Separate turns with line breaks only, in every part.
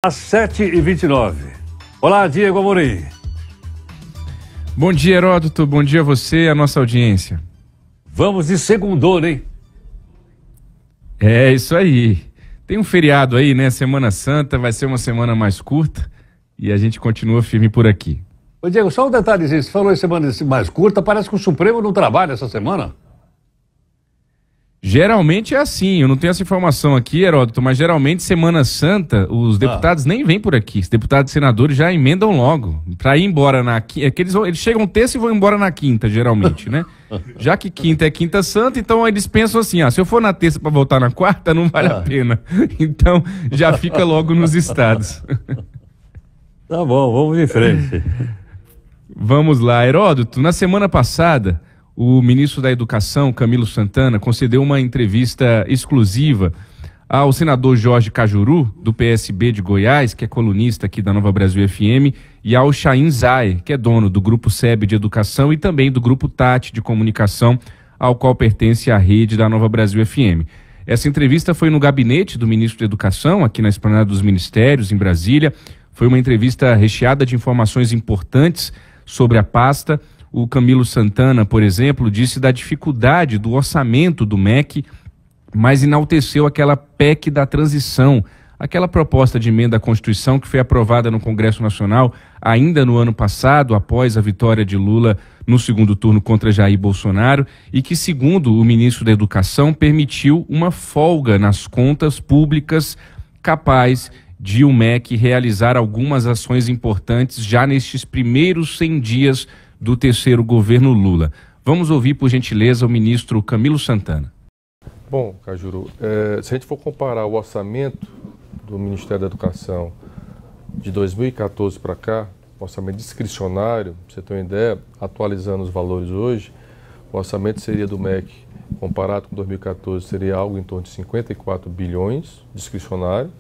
Às 7h29. Olá, Diego Amorim.
Bom dia, Heródoto. Bom dia a você e a nossa audiência.
Vamos de segundona, hein?
É isso aí. Tem um feriado aí, né? Semana Santa, vai ser uma semana mais curta e a gente continua firme por aqui.
Ô, Diego, só um detalhezinho. Você falou em semana mais curta, parece que o Supremo não trabalha essa semana.
Geralmente é assim, eu não tenho essa informação aqui, Heródoto, mas geralmente Semana Santa, os deputados nem vêm por aqui. Os deputados e senadores já emendam logo, para ir embora na quinta. Eles chegam terça e vão embora na quinta, geralmente, né? Já que quinta é quinta santa, então eles pensam assim, se eu for na terça para voltar na quarta, não vale a pena. Então já fica logo nos estados.
Tá bom, vamos em frente.
Vamos lá, Heródoto, na semana passada, o ministro da Educação, Camilo Santana, concedeu uma entrevista exclusiva ao senador Jorge Cajuru, do PSB de Goiás, que é colunista aqui da Nova Brasil FM, e ao Chaim Zay, que é dono do Grupo SEB de Educação e também do Grupo Tati de Comunicação, ao qual pertence a rede da Nova Brasil FM. Essa entrevista foi no gabinete do ministro da Educação, aqui na Esplanada dos Ministérios, em Brasília. Foi uma entrevista recheada de informações importantes sobre a pasta. O Camilo Santana, por exemplo, disse da dificuldade do orçamento do MEC, mas enalteceu aquela PEC da transição, aquela proposta de emenda à Constituição que foi aprovada no Congresso Nacional ainda no ano passado, após a vitória de Lula no segundo turno contra Jair Bolsonaro, e que, segundo o ministro da Educação, permitiu uma folga nas contas públicas capaz de o MEC realizar algumas ações importantes já nestes primeiros 100 dias do terceiro governo Lula. Vamos ouvir, por gentileza, o ministro Camilo Santana.
Bom, Cajuru, se a gente for comparar o orçamento do Ministério da Educação de 2014 para cá, o orçamento discricionário, para você ter uma ideia, atualizando os valores hoje, o orçamento seria do MEC, comparado com 2014, seria algo em torno de 54 bilhões discricionário,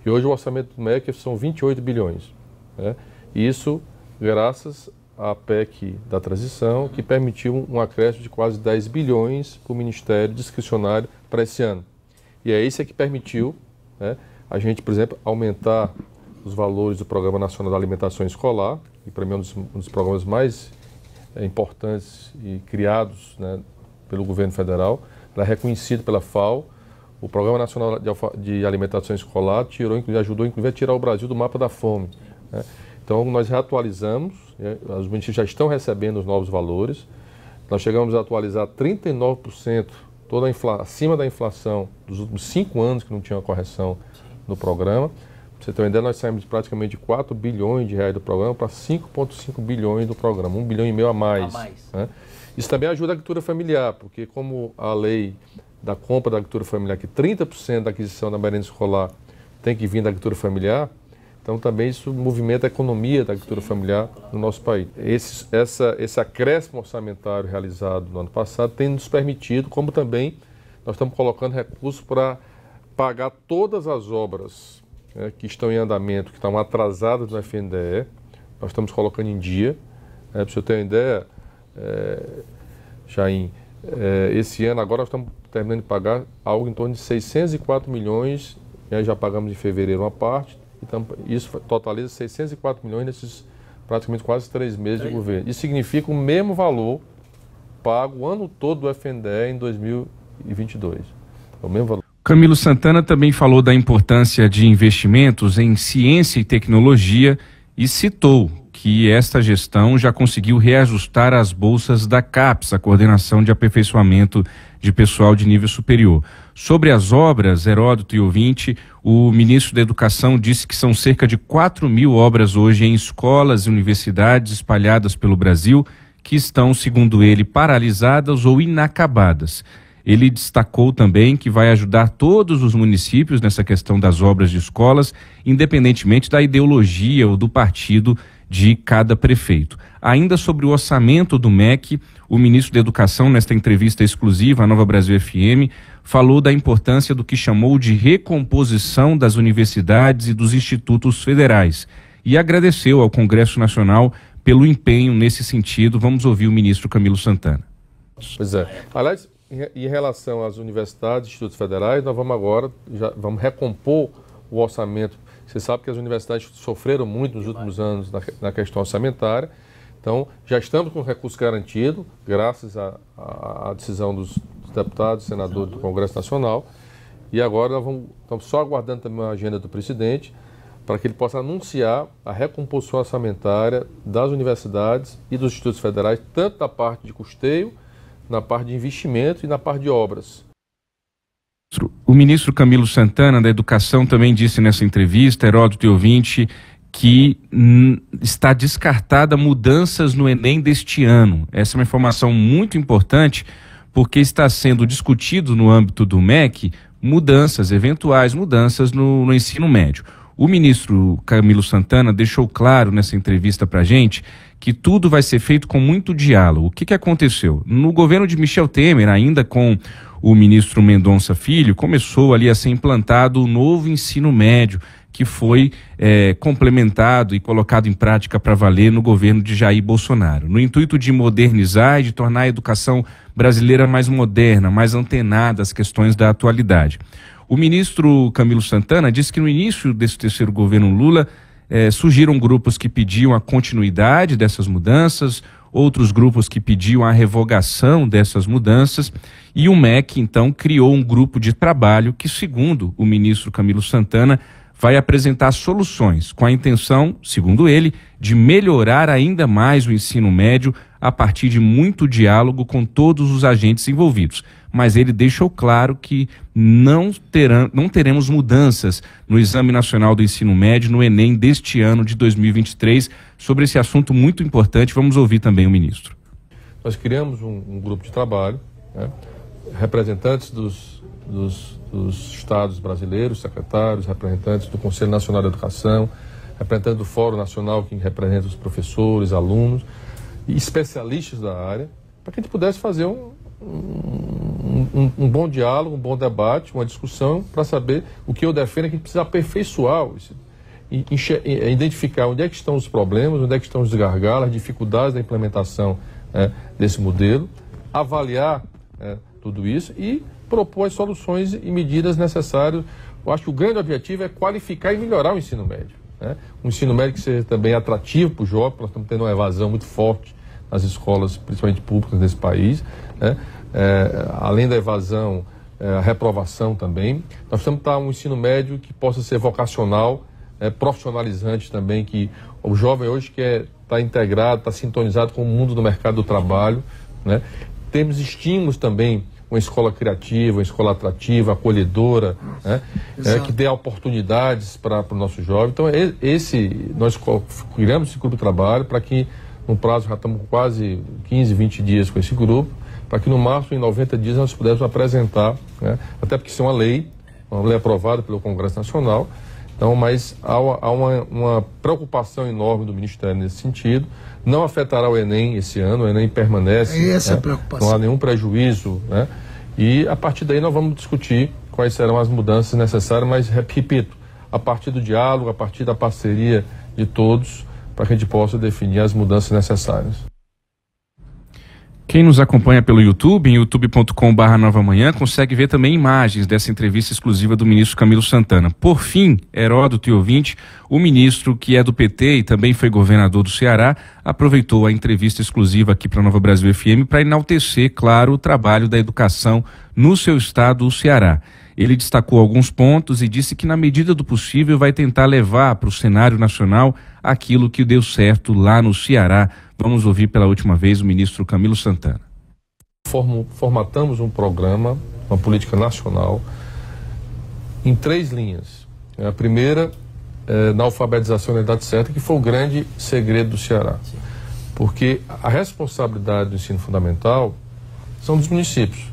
e hoje o orçamento do MEC são 28 bilhões. Né? E isso graças a PEC da transição, que permitiu um acréscimo de quase 10 bilhões para o Ministério discricionário para esse ano. E é isso que permitiu, né, a gente, por exemplo, aumentar os valores do Programa Nacional da Alimentação Escolar, que para mim é um dos programas mais importantes e criados, né, pelo governo federal. Ela é reconhecido pela FAO. O Programa Nacional de Alimentação Escolar ajudou inclusive a tirar o Brasil do mapa da fome, né? Então, nós reatualizamos, né, os municípios já estão recebendo os novos valores. Nós chegamos a atualizar 39%, acima da inflação dos últimos 5 anos que não tinha uma correção no programa. Pra você ter uma ideia, nós saímos praticamente de 4 bilhões de reais do programa para 5,5 bilhões do programa, 1,5 bilhão a mais. Né? Isso também ajuda a agricultura familiar, porque como a lei da compra da agricultura familiar, que 30% da aquisição da merenda escolar tem que vir da agricultura familiar, então também isso movimenta a economia da agricultura familiar no nosso país. Esse acréscimo orçamentário realizado no ano passado tem nos permitido, como também nós estamos colocando recursos para pagar todas as obras, né, que estão em andamento, que estão atrasadas no FNDE, nós estamos colocando em dia. Para você ter uma ideia, Chaim, esse ano agora nós estamos terminando de pagar algo em torno de 604 milhões, né, já pagamos em fevereiro uma parte. Então, isso totaliza 604 milhões nesses praticamente quase 3 meses de governo. Isso significa o mesmo valor pago o ano todo do FNDE em 2022. É o mesmo valor.
Camilo Santana também falou da importância de investimentos em ciência e tecnologia e citou que esta gestão já conseguiu reajustar as bolsas da CAPES, a Coordenação de Aperfeiçoamento de Pessoal de Nível Superior. Sobre as obras, Heródoto e ouvinte, o ministro da Educação disse que são cerca de 4.000 obras hoje em escolas e universidades espalhadas pelo Brasil que estão, segundo ele, paralisadas ou inacabadas. Ele destacou também que vai ajudar todos os municípios nessa questão das obras de escolas, independentemente da ideologia ou do partido de cada prefeito. Ainda sobre o orçamento do MEC, o ministro da Educação, nesta entrevista exclusiva à Nova Brasil FM, falou da importância do que chamou de recomposição das universidades e dos institutos federais e agradeceu ao Congresso Nacional pelo empenho nesse sentido. Vamos ouvir o ministro Camilo Santana.
Pois é. Aliás, em relação às universidades e institutos federais, nós vamos agora, vamos recompor o orçamento. Você sabe que as universidades sofreram muito nos últimos anos na questão orçamentária. Então, já estamos com o recurso garantido, graças à decisão dos deputados e senadores do Congresso Nacional. E agora estamos só aguardando também a agenda do presidente para que ele possa anunciar a recomposição orçamentária das universidades e dos institutos federais, tanto na parte de custeio, na parte de investimento e na parte de obras.
O ministro Camilo Santana, da Educação, também disse nessa entrevista, Heródoto e ouvinte, que está descartada mudanças no Enem deste ano. Essa é uma informação muito importante, porque está sendo discutido no âmbito do MEC eventuais mudanças no ensino médio. O ministro Camilo Santana deixou claro nessa entrevista para a gente que tudo vai ser feito com muito diálogo. O que aconteceu? No governo de Michel Temer, ainda com o ministro Mendonça Filho, começou ali a ser implantado o novo ensino médio, que foi complementado e colocado em prática para valer no governo de Jair Bolsonaro, no intuito de modernizar e de tornar a educação brasileira mais moderna, mais antenada às questões da atualidade. O ministro Camilo Santana disse que no início desse terceiro governo Lula surgiram grupos que pediam a continuidade dessas mudanças, outros grupos que pediam a revogação dessas mudanças, e o MEC então criou um grupo de trabalho que, segundo o ministro Camilo Santana, vai apresentar soluções com a intenção, segundo ele, de melhorar ainda mais o ensino médio a partir de muito diálogo com todos os agentes envolvidos. Mas ele deixou claro que não teremos mudanças no Exame Nacional do Ensino Médio, no Enem deste ano de 2023. Sobre esse assunto muito importante, vamos ouvir também o ministro.
Nós criamos um grupo de trabalho, né, representantes dos estados brasileiros, secretários, representantes do Conselho Nacional de Educação, representantes do Fórum Nacional, que representa os professores, alunos e especialistas da área, para que a gente pudesse fazer um bom diálogo, um bom debate, uma discussão, para saber o que eu defendo é que a gente precisa aperfeiçoar, identificar onde é que estão os problemas, onde é que estão os gargalos, as dificuldades da implementação desse modelo, avaliar tudo isso e propor as soluções e medidas necessárias. Eu acho que o grande objetivo é qualificar e melhorar o ensino médio, né? Um ensino médio que seja também atrativo para o jovem. Nós estamos tendo uma evasão muito forte nas escolas, principalmente públicas desse país, né? Além da evasão, a reprovação também. Nós precisamos estar um ensino médio que possa ser vocacional, profissionalizante também, que o jovem hoje quer estar integrado, estar sintonizado com o mundo do mercado do trabalho, né? Temos estímulos também, uma escola criativa, uma escola atrativa, acolhedora, né? Que dê oportunidades para o nosso jovem. Então, nós criamos esse grupo de trabalho para que, no prazo, já estamos com quase 15, 20 dias com esse grupo, para que no máximo em 90 dias nós pudéssemos apresentar, né? Até porque isso é uma lei aprovada pelo Congresso Nacional. Então, mas há uma preocupação enorme do Ministério nesse sentido. Não afetará o Enem esse ano, o Enem permanece.
Essa é a preocupação.
Não há nenhum prejuízo, né? E a partir daí nós vamos discutir quais serão as mudanças necessárias, mas, repito, a partir do diálogo, a partir da parceria de todos, para que a gente possa definir as mudanças necessárias.
Quem nos acompanha pelo YouTube, em youtube.com/novamanhã, consegue ver também imagens dessa entrevista exclusiva do ministro Camilo Santana. Por fim, Heródoto e ouvinte, o ministro, que é do PT e também foi governador do Ceará, aproveitou a entrevista exclusiva aqui para a Nova Brasil FM para enaltecer, claro, o trabalho da educação no seu estado, o Ceará. Ele destacou alguns pontos e disse que, na medida do possível, vai tentar levar para o cenário nacional aquilo que deu certo lá no Ceará. Vamos ouvir pela última vez o ministro Camilo Santana.
Formatamos um programa, uma política nacional, em 3 linhas. A primeira, na alfabetização na idade certa, que foi o grande segredo do Ceará. Porque a responsabilidade do ensino fundamental são dos municípios.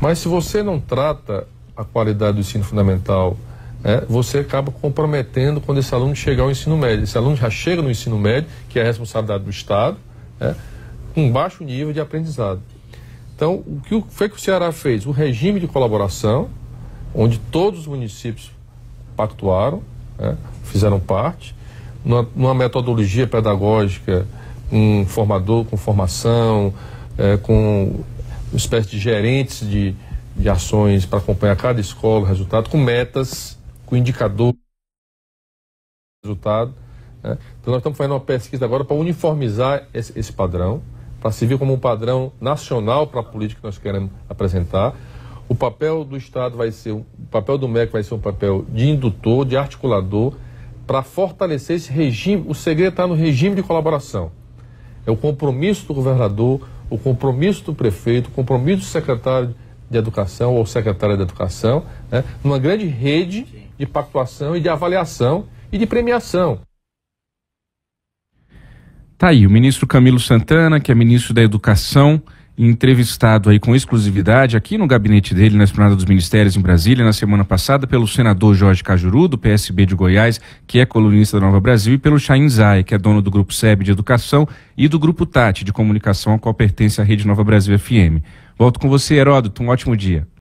Mas se você não trata a qualidade do ensino fundamental, você acaba comprometendo quando esse aluno chegar ao ensino médio. Esse aluno já chega no ensino médio, que é a responsabilidade do Estado, com baixo nível de aprendizado. Então, o que foi que o Ceará fez? O regime de colaboração, onde todos os municípios pactuaram, fizeram parte, numa metodologia pedagógica, um formador com formação, com uma espécie de gerentes de ações para acompanhar cada escola, o resultado, com metas, com indicador. resultado, né? Então nós estamos fazendo uma pesquisa agora para uniformizar esse padrão, para servir como um padrão nacional para a política que nós queremos apresentar. O papel do Estado o papel do MEC vai ser um papel de indutor, de articulador, para fortalecer esse regime. O segredo está no regime de colaboração. É o compromisso do governador, o compromisso do prefeito, o compromisso do secretário de Educação ou secretária de Educação, né, numa grande rede de pactuação e de avaliação e de premiação.
Tá aí, o ministro Camilo Santana, que é ministro da Educação, entrevistado aí com exclusividade aqui no gabinete dele, na Esplanada dos Ministérios em Brasília, na semana passada, pelo senador Jorge Cajuru, do PSB de Goiás, que é colunista da Nova Brasil, e pelo Chaim Zay, que é dono do Grupo SEB de Educação e do Grupo Tati de Comunicação, ao qual pertence a Rede Nova Brasil FM. Volto com você, Heródoto, um ótimo dia.